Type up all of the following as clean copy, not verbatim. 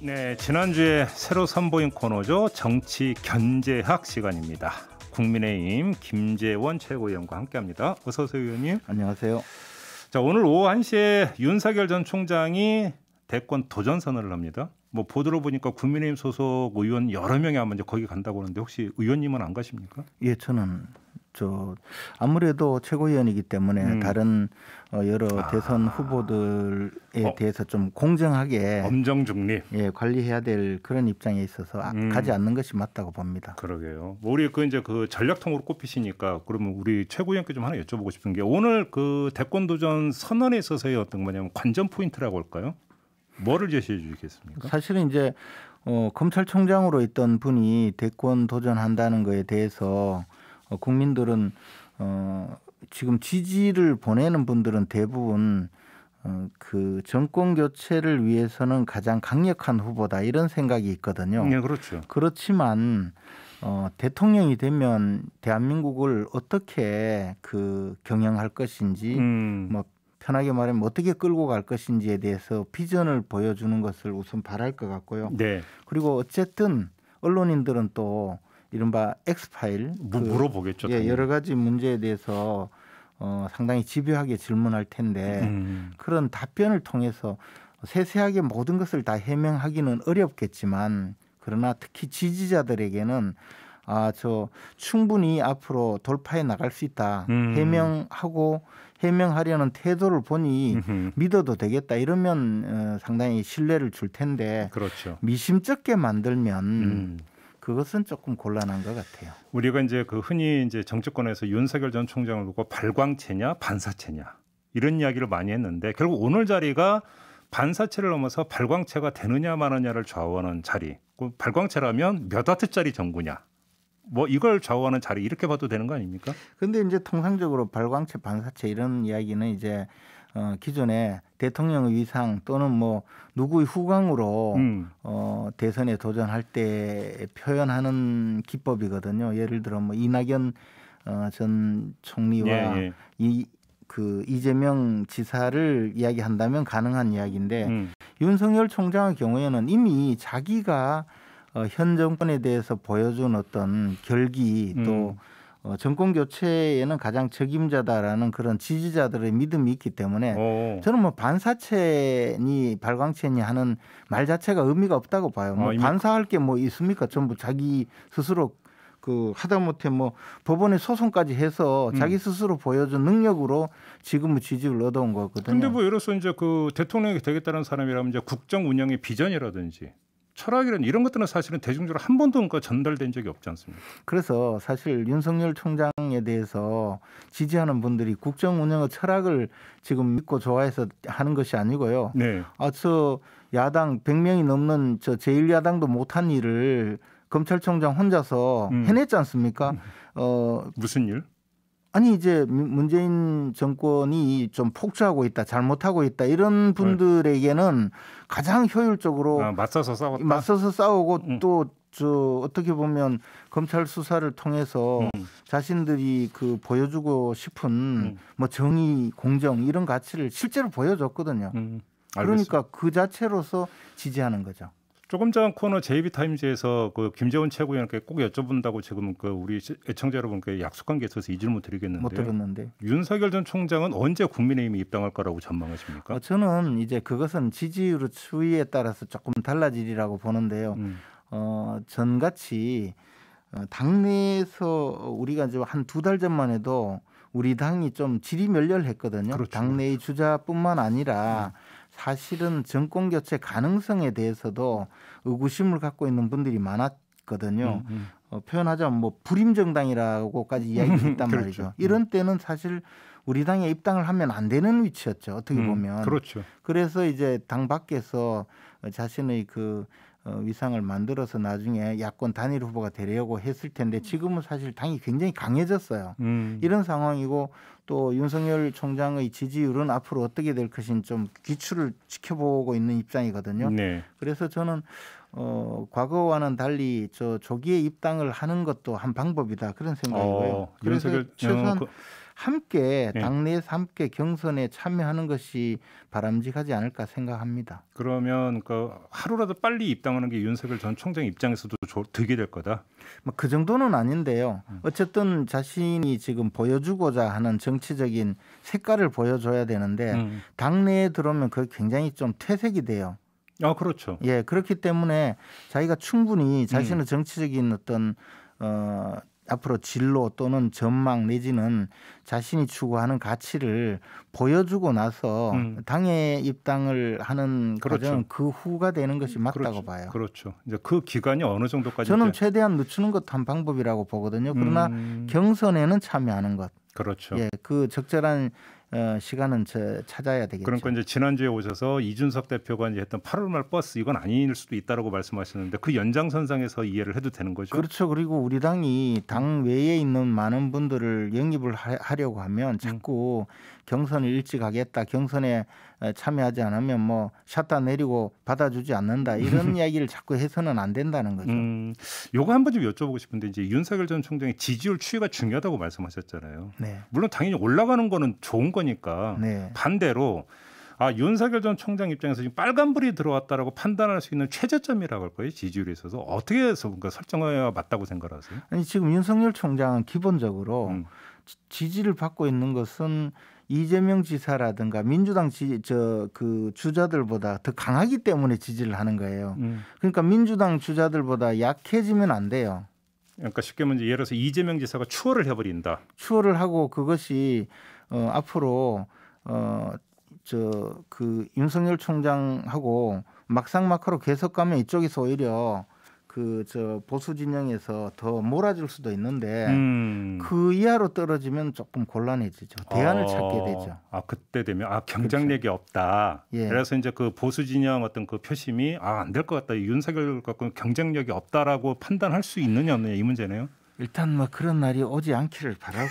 네, 지난주에 새로 선보인 코너죠. 정치 견제학 시간입니다. 국민의힘 김재원 최고위원과 함께합니다. 어서 오세요, 의원님. 안녕하세요. 자, 오늘 오후 1시에 윤석열 전 총장이 대권 도전 선언을 합니다. 뭐 보도로 보니까 국민의힘 소속 의원 여러 명이 아마 이제 거기 간다고 하는데 혹시 의원님은 안 가십니까? 예, 저는 아무래도 최고위원이기 때문에 다른 여러 대선 후보들에 대해서 좀 공정하게 엄정중립 관리해야 될 그런 입장에 있어서 가지 않는 것이 맞다고 봅니다. 그러게요. 우리 이제 전략통으로 꼽히시니까 그러면 우리 최고위원께 좀 하나 여쭤보고 싶은 게 오늘 그 대권 도전 선언에 있어서의 어떤 뭐냐면 관전 포인트라고 할까요? 뭐를 제시해 주시겠습니까? 사실은 이제 검찰총장으로 있던 분이 대권 도전한다는 거에 대해서 국민들은 지금 지지를 보내는 분들은 대부분 그 정권 교체를 위해서는 가장 강력한 후보다 이런 생각이 있거든요. 네, 그렇죠. 그렇지만 대통령이 되면 대한민국을 어떻게 경영할 것인지 뭐 편하게 말하면 어떻게 끌고 갈 것인지에 대해서 비전을 보여주는 것을 우선 바랄 것 같고요. 네. 그리고 어쨌든 언론인들은 또 이른바 엑스파일 물어보겠죠. 여러 가지 문제에 대해서 상당히 집요하게 질문할 텐데 그런 답변을 통해서 세세하게 모든 것을 다 해명하기는 어렵겠지만 그러나 특히 지지자들에게는 충분히 앞으로 돌파해 나갈 수 있다. 해명하려는 태도를 보니 믿어도 되겠다. 이러면 상당히 신뢰를 줄 텐데 그렇죠. 미심쩍게 만들면 그것은 조금 곤란한 것 같아요. 우리가 이제 흔히 이제 정치권에서 윤석열 전 총장을 두고 발광체냐 반사체냐 이런 이야기를 많이 했는데 결국 오늘 자리가 반사체를 넘어서 발광체가 되느냐 마느냐를 좌우하는 자리. 발광체라면 몇 와트짜리 전구냐. 뭐 이걸 좌우하는 자리 이렇게 봐도 되는 거 아닙니까? 그런데 이제 통상적으로 발광체, 반사체 이런 이야기는 이제 기존에 대통령의 위상 또는 뭐 누구의 후광으로 대선에 도전할 때 표현하는 기법이거든요. 예를 들어 뭐 이낙연 전 총리와 이재명 지사를 이야기한다면 가능한 이야기인데 윤석열 총장의 경우에는 이미 자기가 현 정권에 대해서 보여준 어떤 결기 또 정권 교체에는 가장 책임자다라는 그런 지지자들의 믿음이 있기 때문에 저는 뭐 반사체니 발광체니 하는 말 자체가 의미가 없다고 봐요. 뭐 반사할 게 뭐 있습니까? 전부 자기 스스로 하다못해 뭐 법원에 소송까지 해서 자기 스스로 보여준 능력으로 지금의 지지를 얻어온 거거든요. 그런데 뭐 예를 들어서 이제 대통령이 되겠다는 사람이라면 이제 국정 운영의 비전이라든지 철학이란 이런 것들은 사실은 대중적으로 한 번도 전달된 적이 없지 않습니까? 그래서 사실 윤석열 총장에 대해서 지지하는 분들이 국정 운영의 철학을 지금 믿고 좋아해서 하는 것이 아니고요. 네. 야당 100명이 넘는 제1야당도 못한 일을 검찰총장 혼자서 해냈지 않습니까? 무슨 일? 아니 이제 문재인 정권이 좀 폭주하고 있다, 잘못하고 있다 이런 분들에게는 가장 효율적으로 맞서서 싸우고 또 어떻게 보면 검찰 수사를 통해서 자신들이 보여주고 싶은 뭐 정의, 공정 이런 가치를 실제로 보여줬거든요. 그러니까 그 자체로서 지지하는 거죠. 조금 전 코너 JB타임즈에서 김재원 최고위원께 꼭 여쭤본다고 지금 우리 애청자 여러분께 약속한 게 있어서 이 질문 드리겠는데. 못 들었는데. 윤석열 전 총장은 언제 국민의힘에 입당할 거라고 전망하십니까? 저는 이제 그것은 지지율의 추이에 따라서 조금 달라지리라고 보는데요. 전같이 당내에서 우리가 이제 한 2달 전만 해도 우리 당이 좀 지리멸렬했거든요. 그렇죠. 당내의 주자뿐만 아니라 사실은 정권 교체 가능성에 대해서도 의구심을 갖고 있는 분들이 많았거든요. 표현하자면 뭐 불임 정당이라고까지 이야기가 있단 그렇죠. 말이죠. 이런 때는 사실 우리 당에 입당을 하면 안 되는 위치였죠. 어떻게 보면. 그렇죠. 그래서 이제 당 밖에서 자신의 위상을 만들어서 나중에 야권 단일 후보가 되려고 했을 텐데 지금은 사실 당이 굉장히 강해졌어요. 이런 상황이고 또 윤석열 총장의 지지율은 앞으로 어떻게 될 것인지 좀 기출을 지켜보고 있는 입장이거든요. 네. 그래서 저는 과거와는 달리 조기에 입당을 하는 것도 한 방법이다 그런 생각이고요. 그래서 최소한 함께 당내에서 함께 경선에 참여하는 것이 바람직하지 않을까 생각합니다. 그러면 그 하루라도 빨리 입당하는 게 윤석열 전 총장 입장에서도 득이 될 거다. 뭐 그 정도는 아닌데요. 어쨌든 자신이 지금 보여주고자 하는 정치적인 색깔을 보여줘야 되는데 당내에 들어오면 그게 굉장히 좀 퇴색이 돼요. 그렇죠. 예, 그렇기 때문에 자기가 충분히 자신의 정치적인 어떤 앞으로 진로 또는 전망 내지는 자신이 추구하는 가치를 보여주고 나서 당에 입당을 하는 과정은 그 후가 되는 것이 맞다고 봐요. 그렇죠. 이제 그 기간이 어느 정도까지? 저는 최대한 늦추는 것도 한 방법이라고 보거든요. 그러나 경선에는 참여하는 것. 그렇죠. 예, 그 적절한 시간은 찾아야 되겠죠. 그러니까 이제 지난주에 오셔서 이준석 대표가 이제 했던 8월 말 버스 이건 아닐 수도 있다라고 말씀하셨는데 그 연장선상에서 이해를 해도 되는 거죠? 그렇죠. 그리고 우리 당이 당 외에 있는 많은 분들을 영입을 하려고 하면 자꾸 경선을 일찍 하겠다, 경선에 참여하지 않으면 뭐 샷다 내리고 받아주지 않는다 이런 이야기를 자꾸 해서는 안 된다는 거죠. 요거 한번 좀 여쭤보고 싶은데 이제 윤석열 전 총장의 지지율 추이가 중요하다고 말씀하셨잖아요. 네. 물론 당연히 올라가는 거는 좋은 거니까 네. 반대로 윤석열 전 총장 입장에서 지금 빨간불이 들어왔다라고 판단할 수 있는 최저점이라고 할 거예요. 지지율에 있어서 어떻게 해서 그러니까 설정해야 맞다고 생각하세요? 아니 지금 윤석열 총장은 기본적으로 지지를 받고 있는 것은 이재명 지사라든가 민주당 그 주자들보다 더 강하기 때문에 지지를 하는 거예요. 그러니까 민주당 주자들보다 약해지면 안 돼요. 그러니까 쉽게 말하면 예를 들어서 이재명 지사가 추월을 해버린다. 추월을 하고 그것이 앞으로 그 윤석열 총장하고 막상막하로 계속 가면 이쪽에서 오히려 보수 진영에서 더 몰아줄 수도 있는데 그 이하로 떨어지면 조금 곤란해지죠. 대안을 찾게 되죠. 그때 되면 경쟁력이 그렇죠. 없다. 예. 그래서 이제 그 보수 진영 어떤 그 표심이 안 될 것 같다. 윤석열 갖고 경쟁력이 없다라고 판단할 수 있느냐 없느냐 이 문제네요. 일단 뭐 그런 날이 오지 않기를 바라고.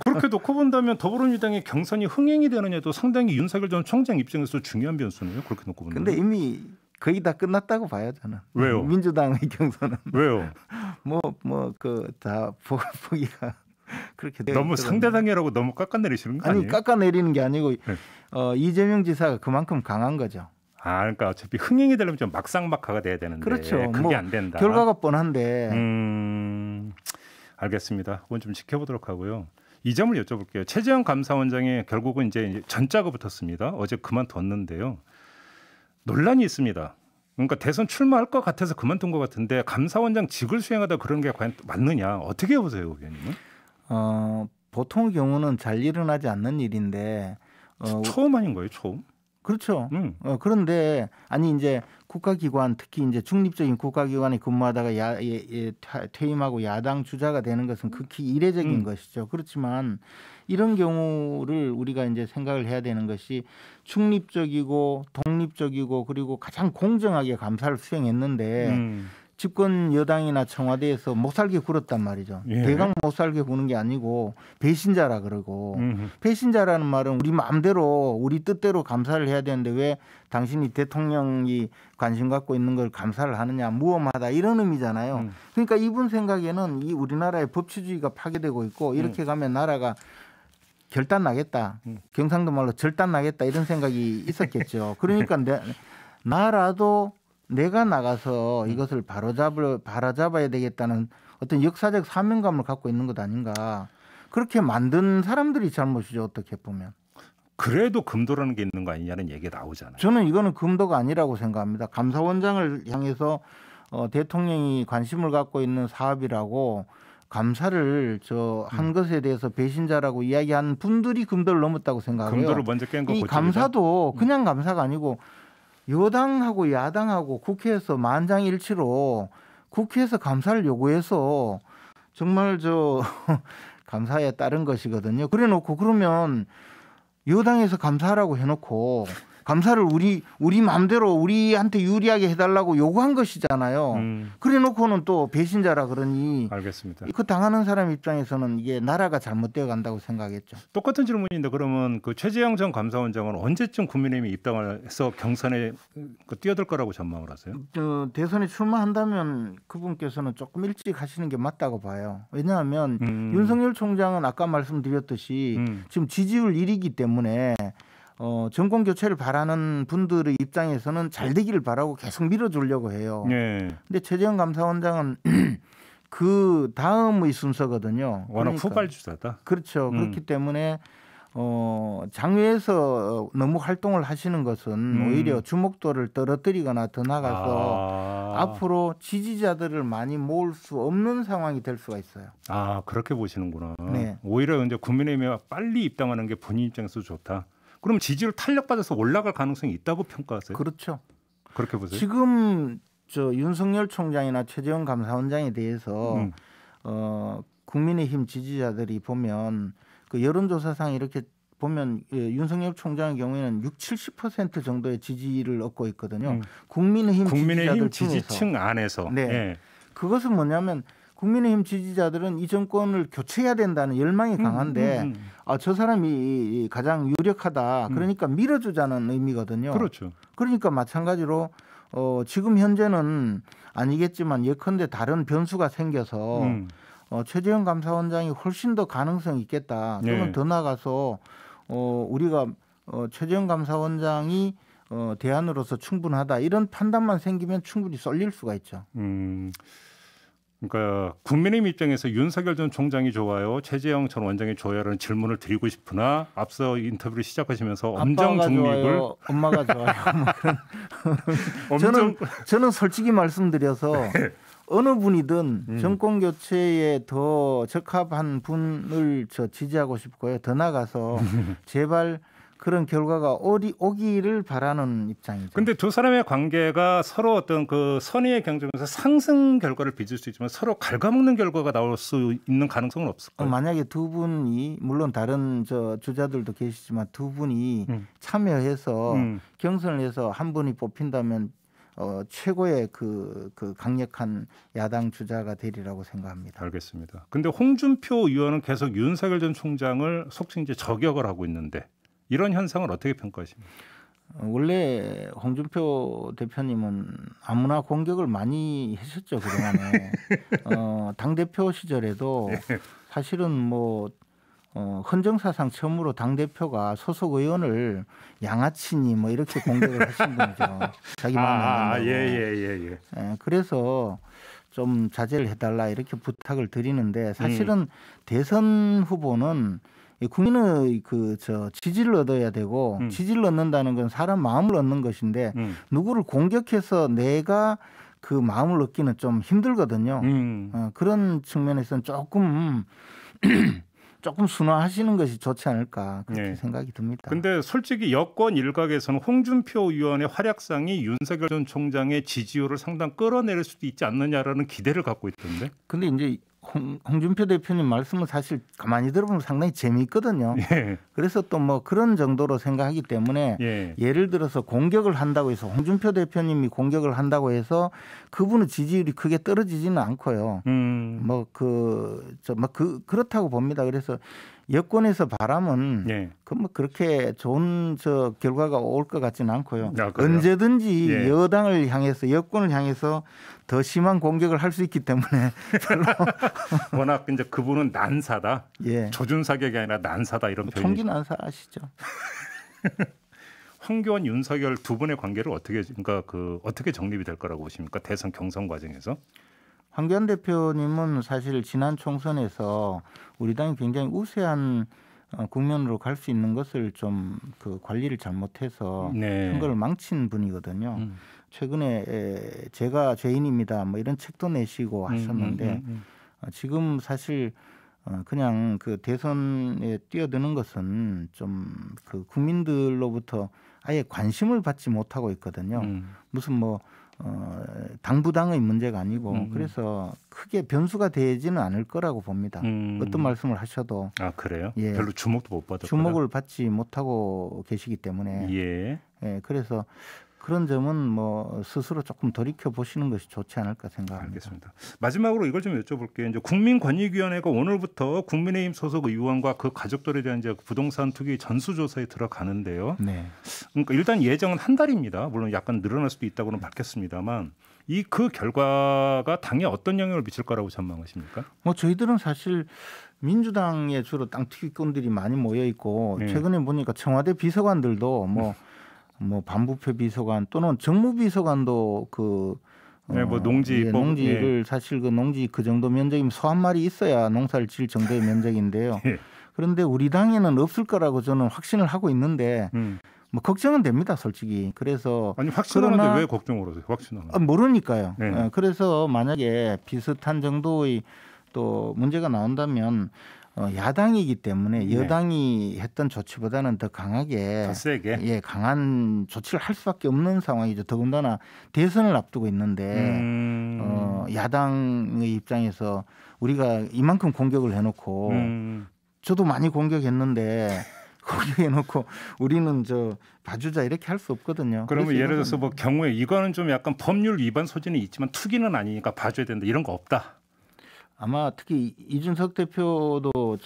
그렇게 놓고 본다면 더불어민주당의 경선이 흥행이 되느냐도 상당히 윤석열 전 총장 입장에서 중요한 변수네요. 그렇게 놓고 본다면. 근데 이미 거의 다 끝났다고 봐요 저는. 왜요? 민주당의 경선은. 왜요? 다 보기가 그렇게 너무 상대당이라고 너무 깎아내리시는 거 아니에요? 아니 깎아내리는 게 아니고 이재명 지사가 그만큼 강한 거죠. 그러니까 어차피 흥행이 되려면 좀 막상막하가 돼야 되는데 그렇죠. 그게 안 된다. 결과가 뻔한데. 알겠습니다. 그건 좀 지켜보도록 하고요. 이 점을 여쭤볼게요. 최재형 감사원장이 결국은 이제 전자가 붙었습니다. 어제 그만뒀는데요. 논란이 있습니다. 그러니까 대선 출마할 것 같아서 그만둔 것 같은데 감사원장 직을 수행하다 그런 게 과연 맞느냐? 어떻게 보세요, 의원님은? 보통의 경우는 잘 일어나지 않는 일인데 처음 아닌 거예요, 처음? 그렇죠. 그런데 이제 국가기관 특히 이제 중립적인 국가기관에 근무하다가 퇴임하고 야당 주자가 되는 것은 극히 이례적인 것이죠. 그렇지만 이런 경우를 우리가 이제 생각을 해야 되는 것이 중립적이고 독립적이고 그리고 가장 공정하게 감사를 수행했는데 집권 여당이나 청와대에서 못 살게 굴었단 말이죠. 예. 대강 못 살게 구는 게 아니고 배신자라 그러고 배신자라는 말은 우리 마음대로 우리 뜻대로 감사를 해야 되는데 왜 당신이 대통령이 관심 갖고 있는 걸 감사를 하느냐 무엄하다 이런 의미잖아요. 그러니까 이분 생각에는 이 우리나라의 법치주의가 파괴되고 있고 이렇게 가면 나라가 결단 나겠다. 경상도 말로 절단 나겠다 이런 생각이 있었겠죠. 그러니까 나라도 내가 나가서 이것을 바로잡아야 되겠다는 어떤 역사적 사명감을 갖고 있는 것 아닌가. 그렇게 만든 사람들이 잘못이죠. 어떻게 보면. 그래도 금도라는 게 있는 거 아니냐는 얘기가 나오잖아요. 저는 이거는 금도가 아니라고 생각합니다. 감사원장을 향해서 대통령이 관심을 갖고 있는 사업이라고 감사를 한 것에 대해서 배신자라고 이야기하는 분들이 금도를 넘었다고 생각하고요. 금도를 먼저 깬 거 이 감사도 그냥 감사가 아니고 여당하고 야당하고 국회에서 만장일치로 국회에서 감사를 요구해서 정말 감사에 따른 것이거든요. 그래 놓고 그러면 여당에서 감사하라고 해놓고 감사를 우리 마음대로 우리한테 유리하게 해달라고 요구한 것이잖아요. 그래놓고는 또 배신자라 그러니 알겠습니다. 그 당하는 사람 입장에서는 이게 나라가 잘못되어 간다고 생각했죠. 똑같은 질문인데 그러면 그 최재형 전 감사원장은 언제쯤 국민의힘에 입당을 해서 경선에 뛰어들 거라고 전망을 하세요? 대선에 출마한다면 그분께서는 조금 일찍 하시는 게 맞다고 봐요. 왜냐하면 윤석열 총장은 아까 말씀드렸듯이 지금 지지율 1위이기 때문에 정권 교체를 바라는 분들의 입장에서는 잘 되기를 바라고 계속 밀어주려고 해요. 네. 근데 최재형 감사원장은 그 다음의 순서거든요. 워낙 후발주자다. 그렇죠. 그렇기 때문에 장외에서 너무 활동을 하시는 것은 오히려 주목도를 떨어뜨리거나 더 나가서 앞으로 지지자들을 많이 모을 수 없는 상황이 될 수가 있어요. 아, 그렇게 보시는구나. 네. 오히려 이제 국민의힘에 빨리 입당하는 게 본인 입장에서 좋다. 그럼 지지율 탄력받아서 올라갈 가능성이 있다고 평가하세요? 그렇죠. 그렇게 보세요? 지금 윤석열 총장이나 최재형 감사원장에 대해서 국민의힘 지지자들이 보면 그 여론조사상 이렇게 보면 윤석열 총장의 경우에는 60-70% 정도의 지지를 얻고 있거든요. 국민의힘 지지층 안에서. 네. 예. 그것은 뭐냐면 국민의힘 지지자들은 이 정권을 교체해야 된다는 열망이 강한데 저 사람이 가장 유력하다. 그러니까 밀어주자는 의미거든요. 그렇죠. 그러니까 마찬가지로 지금 현재는 아니겠지만 예컨대 다른 변수가 생겨서 최재형 감사원장이 훨씬 더 가능성이 있겠다. 또는 네. 더 나가서 우리가 최재형 감사원장이 대안으로서 충분하다. 이런 판단만 생기면 충분히 쏠릴 수가 있죠. 그러니까 국민의힘 입장에서 윤석열 전 총장이 좋아요, 최재형 전 원장이 좋아요라는 질문을 드리고 싶으나 앞서 인터뷰를 시작하시면서 엄정 중립을 좋아요, 엄마가 좋아요. 뭐 그런. 저는 솔직히 말씀드려서 네. 어느 분이든 정권 교체에 더 적합한 분을 지지하고 싶고요. 더 나가서 제발 그런 결과가 오기를 바라는 입장이죠. 그런데 두 사람의 관계가 서로 어떤 그 선의의 경쟁에서 상승 결과를 빚을 수 있지만 서로 갉아먹는 결과가 나올 수 있는 가능성은 없을까요? 만약에 두 분이 물론 다른 주자들도 계시지만 두 분이 참여해서 경선을 해서 한 분이 뽑힌다면 최고의 그 강력한 야당 주자가 되리라고 생각합니다. 알겠습니다. 그런데 홍준표 의원은 계속 윤석열 전 총장을 속칭 이제 저격을 하고 있는데 이런 현상을 어떻게 평가하십니까? 원래 홍준표 대표님은 아무나 공격을 많이 했었죠. 그동안에. 당대표 시절에도 사실은 뭐 헌정사상 처음으로 당대표가 소속 의원을 양아치니 뭐 이렇게 공격을 하신 분이죠. 자기 마음에 안 든다고. 예. 그래서 좀 자제를 해달라 이렇게 부탁을 드리는데 사실은 대선 후보는 국민의 지지를 얻어야 되고 지지를 얻는다는 건 사람 마음을 얻는 것인데 누구를 공격해서 내가 그 마음을 얻기는 좀 힘들거든요. 그런 측면에서는 조금 순화하시는 것이 좋지 않을까 그렇게 생각이 듭니다. 그런데 솔직히 여권 일각에서는 홍준표 의원의 활약상이 윤석열 전 총장의 지지율을 상당 끌어내릴 수도 있지 않느냐라는 기대를 갖고 있던데. 근데 이제 홍준표 대표님 말씀은 사실 가만히 들어보면 상당히 재미있거든요. 예. 그래서 또 뭐 그런 정도로 생각하기 때문에 예를 들어서 공격을 한다고 해서 홍준표 대표님이 공격을 한다고 해서 그분의 지지율이 크게 떨어지지는 않고요. 그렇다고 봅니다. 그래서 여권에서 바람은 그렇게 좋은 결과가 올 것 같지는 않고요. 언제든지 여당을 향해서 여권을 향해서 더 심한 공격을 할 수 있기 때문에 별로 워낙 이제 그분은 난사다. 조준 사격이 아니라 난사다 이런 표현이. 총기 난사 아시죠? 황교안, 윤석열 두 분의 관계를 어떻게 정립이 될 거라고 보십니까? 대선 경선 과정에서? 황교안 대표님은 사실 지난 총선에서 우리 당이 굉장히 우세한 국면으로 갈 수 있는 것을 좀 관리를 잘못해서 선거를 망친 분이거든요. 최근에 제가 죄인입니다. 뭐 이런 책도 내시고 하셨는데 지금 사실 그냥 그 대선에 뛰어드는 것은 좀 국민들로부터 아예 관심을 받지 못하고 있거든요. 무슨 당부당의 문제가 아니고 그래서 크게 변수가 되지는 않을 거라고 봅니다. 어떤 말씀을 하셔도. 아 그래요? 예, 별로 주목도 못 받을 주목을 받지 못하고 계시기 때문에. 예. 예, 그래서 그런 점은 뭐 스스로 조금 돌이켜 보시는 것이 좋지 않을까 생각합니다. 알겠습니다. 마지막으로 이걸 좀 여쭤볼게요. 이제 국민권익위원회가 오늘부터 국민의힘 소속 의원과 그 가족들에 대한 이제 부동산 투기 전수조사에 들어가는데요. 네. 그러니까 일단 예정은 한 달입니다. 물론 약간 늘어날 수도 있다고는 밝혔습니다만 그 결과가 당에 어떤 영향을 미칠 거라고 전망하십니까? 뭐 저희들은 사실 민주당에 주로 땅 투기꾼들이 많이 모여 있고 네. 최근에 보니까 청와대 비서관들도 뭐 반부패 비서관 또는 정무비서관도 네, 뭐 농지를 사실 농지 그 정도 면적이면 소 한 마리 있어야 농사를 지을 정도의 면적인데요. 예. 그런데 우리 당에는 없을 거라고 저는 확신을 하고 있는데 뭐 걱정은 됩니다, 솔직히. 그래서 아니 확신하는데 왜 걱정을 하세요? 확신하는? 모르니까요. 네. 그래서 만약에 비슷한 정도의 또 문제가 나온다면 야당이기 때문에 여당이 했던 조치보다는 더 강하게, 더 세게, 예, 강한 조치를 할 수밖에 없는 상황이죠. 더군다나 대선을 앞두고 있는데 야당의 입장에서 우리가 이만큼 공격을 해놓고 저도 많이 공격했는데 공격해놓고 우리는 봐주자 이렇게 할 수 없거든요. 그러면 예를 들어서 뭐 경우에 이거는 좀 약간 법률 위반 소지는 있지만 투기는 아니니까 봐줘야 된다 이런 거 없다. 아마 특히 이준석 대표도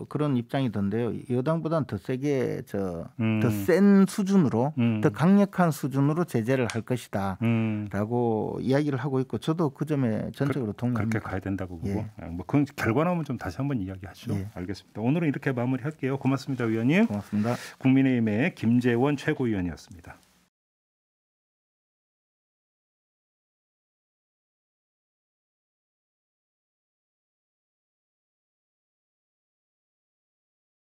그런 입장이던데요. 여당보다는 더 세게 더 센 수준으로 더 강력한 수준으로 제재를 할 것이다라고 이야기를 하고 있고 저도 그 점에 전적으로 동의합니다. 그렇게 가야 된다고 보고 예. 뭐 그 결과 나오면 좀 다시 한번 이야기하죠. 예. 알겠습니다. 오늘은 이렇게 마무리할게요. 고맙습니다, 위원님. 고맙습니다. 국민의힘의 김재원 최고위원이었습니다.